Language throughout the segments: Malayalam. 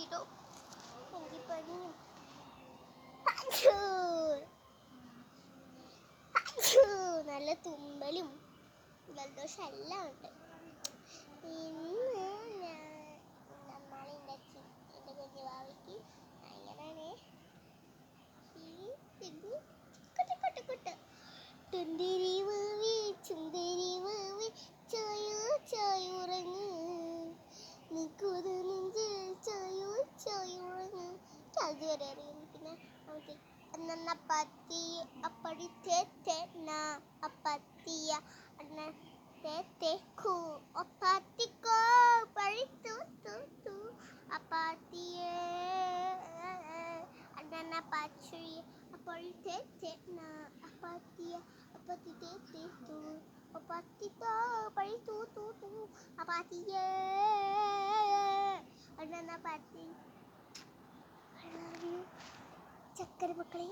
പനിയുണ്ടോ? എനിക്ക് പനിയും നല്ല തുമ്പലും ജലദോഷം എല്ലാം ഉണ്ട്. ഇന്ന് നമ്മളെൻ്റെ കുഞ്ഞു ഭാവിക്ക് അങ്ങനെയാണ് ചുന്ദരി വാവി ചായോ ചായുറങ്ങ് നിൽക്കുത് നെഞ്ചിൽ ചായോ ചായുറങ്ങ്. അതുവരെ അറിയാം. പിന്നെ നമുക്ക് പത്തി അപ്പടി തേന അപ്പത്തിയ അണ്ണ തേക്കൂ അപ്പാത്തിക്കോ പഴി തൂ അപ്പാത്തിയേ അണ്ണ പച്ചി അപ്പടി തേന അപ്പാത്തിയ അപ്പത്തി തേത്തു അപ്പാത്തിക്കോ പഴി തൂ അപ്പാത്തിയേ അണ്ണ പത്തി. ചക്കര മക്കളെ,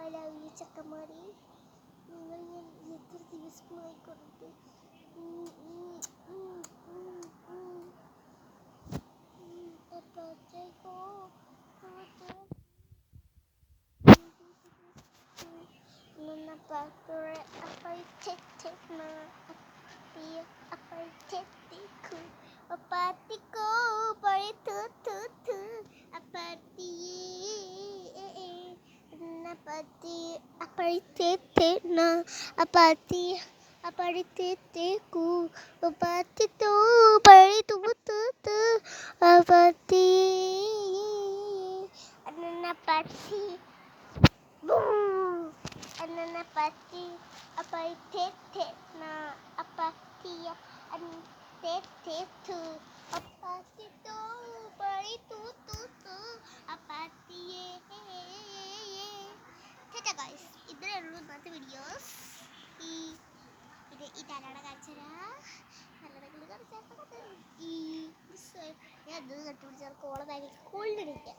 ഐ ലവ് യു ചക്കന്മാരെ. നിങ്ങൾ ഞാൻ എത്ര ദിവസമായി കൊണ്ടിട്ട് എപ്പോഴത്തേക്കോ അപ്പാത്തിക്കോ പഴി തൂ അപ്പാത്തി അപ്പഴിത്തേന അപ്പാത്തി അപ്പഴിത്തേക്കൂ അപ്പാത്തിത്തോ പഴി തൂ അപ്പാത്തി അന്നപ്പത്തി അന്നപ്പത്തി അപ്പഴിത്തേന അപ്പാത്തിയ അന്നേത്തേത്തു അപ്പാത്തിത്തോ പഴി തൂ അപ്പാത്തിയേ. ഗൈസ്, ഇത്രയേ ഉള്ളൂ ഇന്നത്തെ വീഡിയോസ്. ഈ തലയുടെ കാഴ്ച ഞാൻ ഇത് കണ്ടുപിടിച്ചാൽ കോള ബാഗിൽ കൊള്ളിടിക്കാം.